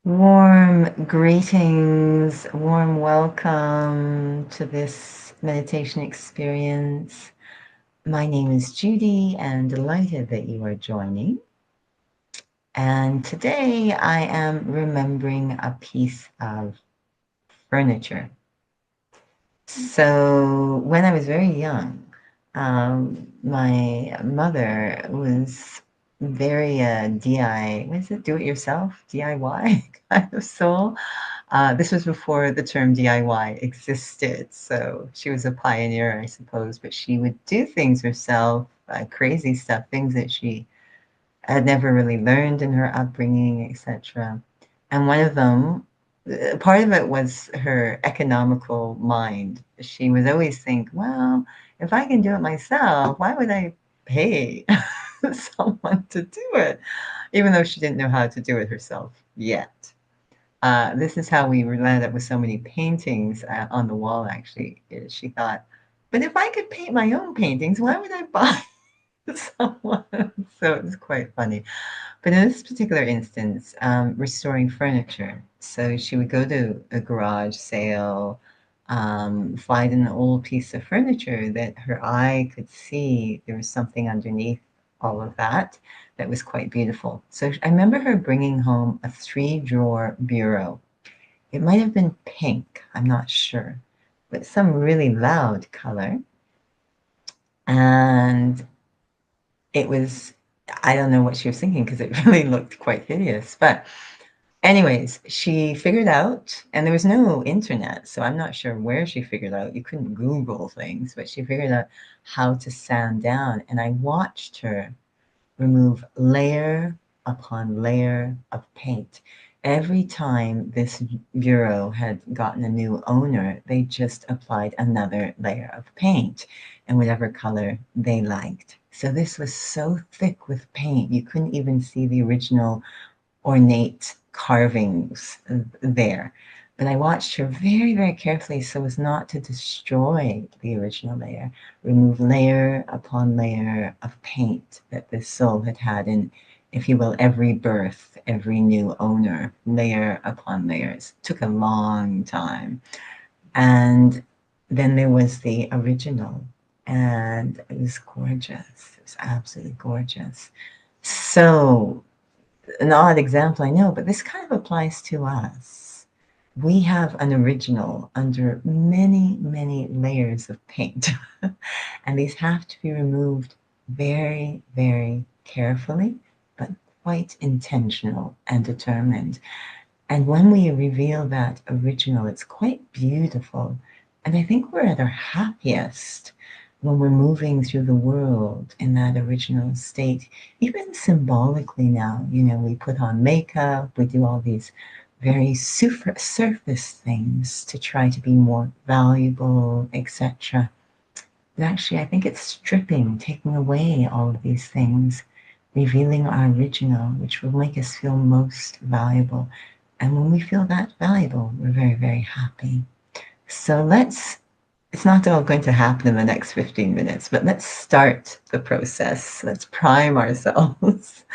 Warm greetings, warm welcome to this meditation experience. My name is Judy and delighted that you are joining. And today I am remembering a piece of furniture. So when I was very young, my mother was very what is it, do it yourself, DIY kind of soul. This was before the term DIY existed, so she was a pioneer, I suppose, but she would do things herself, crazy stuff, things that she had never really learned in her upbringing, etc. And one of them, part of it was her economical mind. She would always think, well, if I can do it myself, why would I pay someone to do it? Even though she didn't know how to do it herself yet. This is how we landed up with so many paintings on the wall, actually. She thought, but if I could paint my own paintings, why would I buy someone? So it's quite funny. But in this particular instance, restoring furniture. So she would go to a garage sale, find an old piece of furniture that her eye could see there was something underneath all of that that was quite beautiful. So I remember her bringing home a three-drawer bureau. It might have been pink, I'm not sure, but some really loud color. And it was, I don't know what she was thinking because it really looked quite hideous. But anyways, she figured out, and there was no internet, so I'm not sure where she figured out. You couldn't Google things, but she figured out how to sand down. And I watched her remove layer upon layer of paint. Every time this bureau had gotten a new owner, they just applied another layer of paint in whatever color they liked. So this was so thick with paint, you couldn't even see the original ornate carvings there. But I watched her very, very carefully so as not to destroy the original layer, remove layer upon layer of paint that this soul had had in, if you will, every birth, every new owner, layer upon layers. It took a long time. And then there was the original, and it was gorgeous. It was absolutely gorgeous. So an odd example, I know, but this kind of applies to us. We have an original under many, many layers of paint, and these have to be removed very, very carefully, but quite intentional and determined. And when we reveal that original, it's quite beautiful. And I think we're at our happiest when we're moving through the world in that original state, even symbolically now. You know, we put on makeup, we do all these very surface things to try to be more valuable, etc. But actually, I think it's stripping, taking away all of these things, revealing our original, which will make us feel most valuable. And when we feel that valuable, we're very, very happy. So it's not all going to happen in the next 15 minutes, but let's start the process. Let's prime ourselves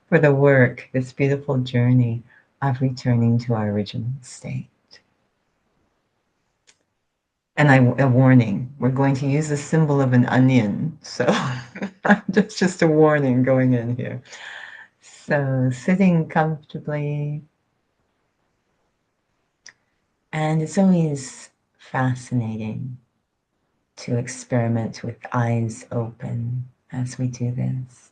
for the work, this beautiful journey of returning to our original state. And a warning, we're going to use the symbol of an onion. So just a warning going in here. So sitting comfortably. And it's always fascinating to experiment with eyes open as we do this,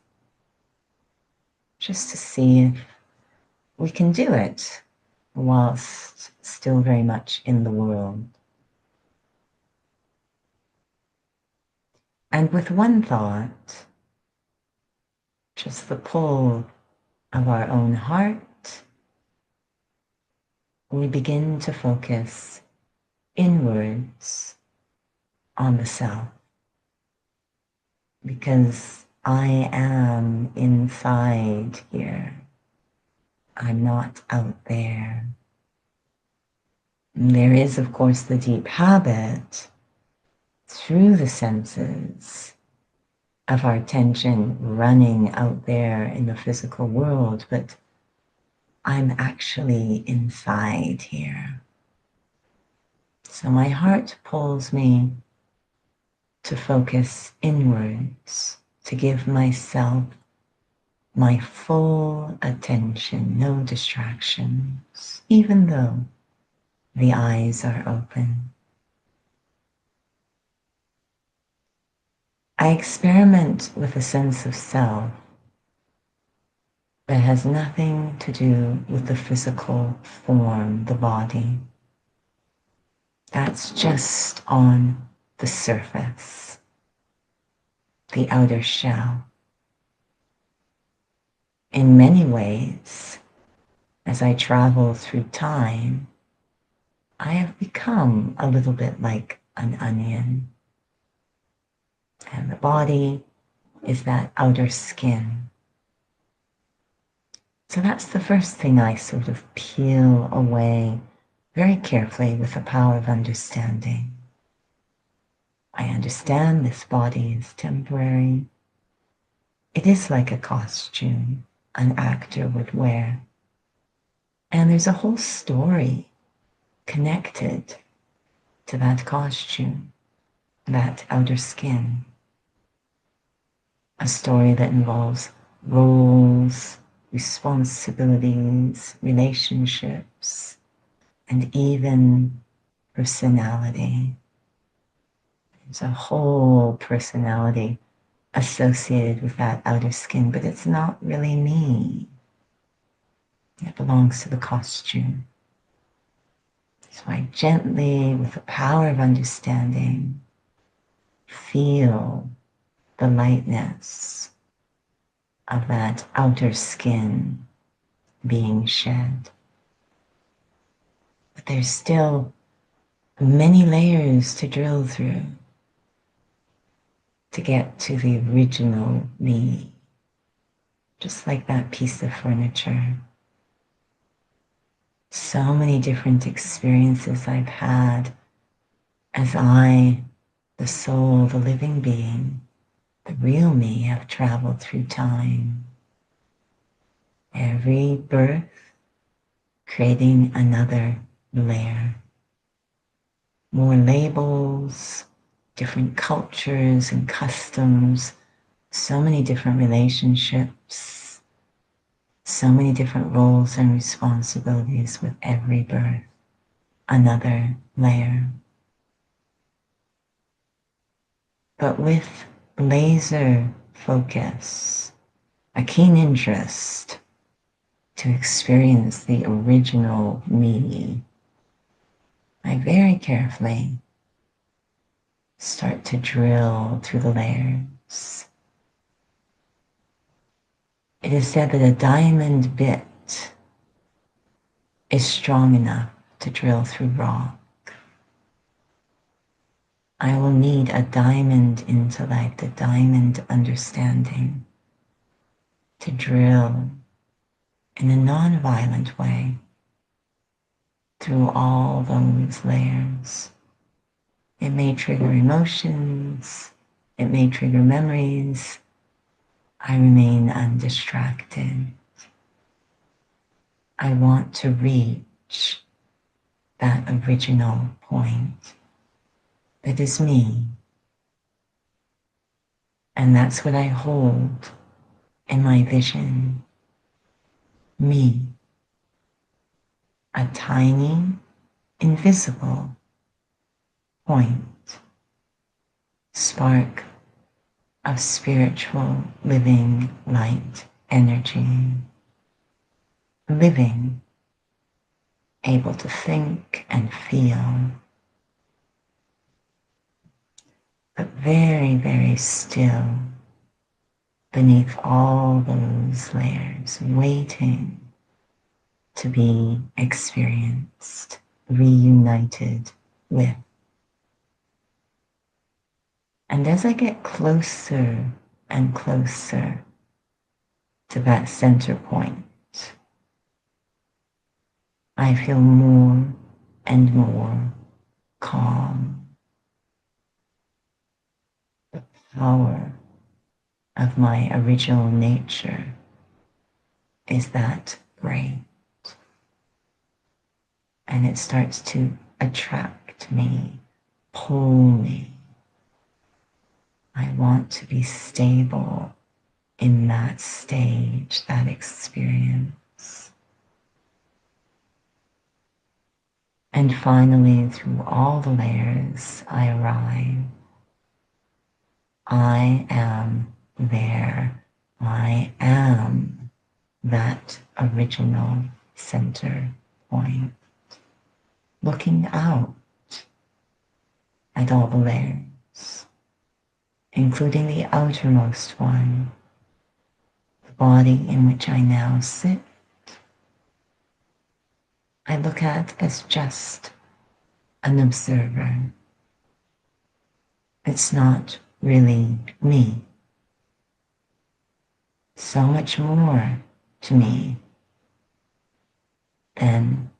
just to see if we can do it whilst still very much in the world. And with one thought, just the pull of our own heart, we begin to focus inwards on the self, because I am inside here. I'm not out there. There is, of course, the deep habit through the senses of our attention running out there in the physical world, but I'm actually inside here. So my heart pulls me to focus inwards, to give myself my full attention, no distractions, even though the eyes are open. I experiment with a sense of self that has nothing to do with the physical form, the body. That's just on the surface, the outer shell. In many ways, as I travel through time, I have become a little bit like an onion. And the body is that outer skin. So that's the first thing I sort of peel away very carefully with the power of understanding. I understand this body is temporary. It is like a costume an actor would wear. And there's a whole story connected to that costume, that outer skin. A story that involves roles, responsibilities, relationships, and even personality. There's a whole personality associated with that outer skin, but it's not really me. It belongs to the costume. So I gently, with the power of understanding, feel the lightness of that outer skin being shed. But there's still many layers to drill through to get to the original me, just like that piece of furniture. So many different experiences I've had as I, the soul, the living being, the real me, have traveled through time. Every birth creating another layer. More labels, different cultures and customs, so many different relationships, so many different roles and responsibilities with every birth. Another layer. But with laser focus, a keen interest to experience the original me, I very carefully start to drill through the layers. It is said that a diamond bit is strong enough to drill through rock. I will need a diamond intellect, a diamond understanding to drill in a non-violent way through all those layers. It may trigger emotions, it may trigger memories. I remain undistracted. I want to reach that original point that is me. And that's what I hold in my vision. Me. A tiny, invisible point. Spark of spiritual living light energy. Living, able to think and feel, but very, very still beneath all those layers, waiting to be experienced, reunited with. And as I get closer and closer to that center point, I feel more and more calm. The power of my original nature is that great. and it starts to attract me, pull me. I want to be stable in that stage, that experience. And finally, through all the layers, I arrive. I am there. I am that original center point, looking out at all the layers, including the outermost one, the body in which I now sit. I look at as just an observer. It's not really me. So much more to me than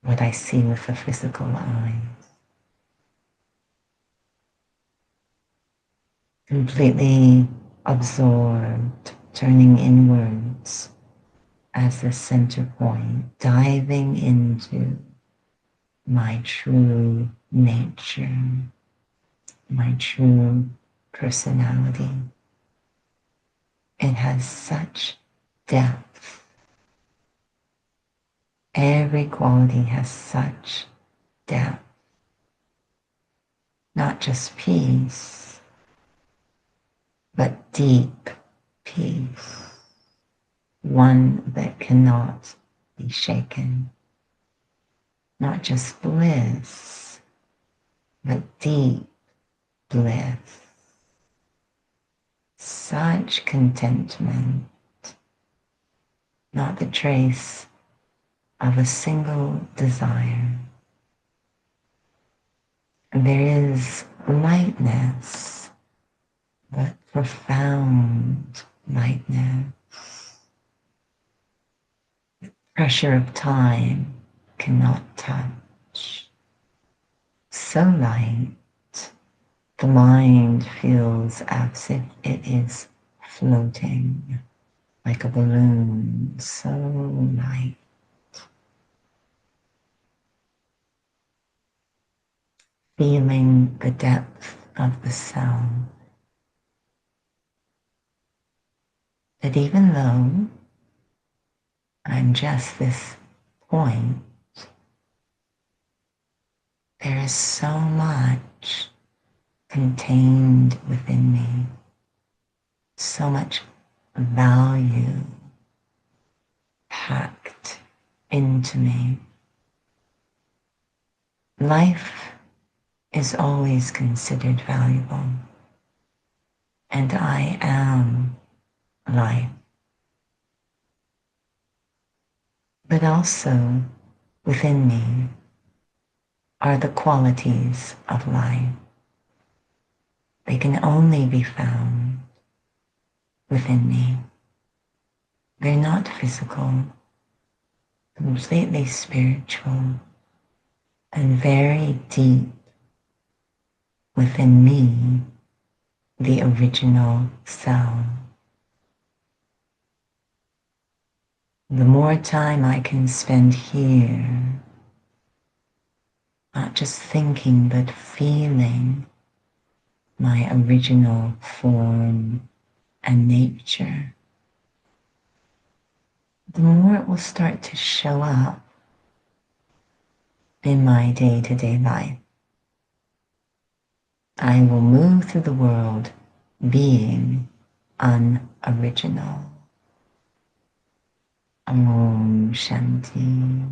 what I see with the physical eyes. Completely absorbed, turning inwards as the center point, diving into my true nature, my true personality. It has such depth. Every quality has such depth. Not just peace, but deep peace. One that cannot be shaken. Not just bliss, but deep bliss. Such contentment, not the trace of a single desire. There is lightness, but profound lightness. The pressure of time cannot touch. So light, the mind feels as if it is floating like a balloon, so light. Feeling the depth of the sound. That even though I'm just this point, there is so much contained within me, so much value packed into me. Life is always considered valuable, and I am life. But also within me are the qualities of life. They can only be found within me. They're not physical, completely spiritual, and very deep within me, the original self. The more time I can spend here, not just thinking, but feeling my original form and nature, the more it will start to show up in my day-to-day life. I will move through the world being unoriginal. Om Shanti.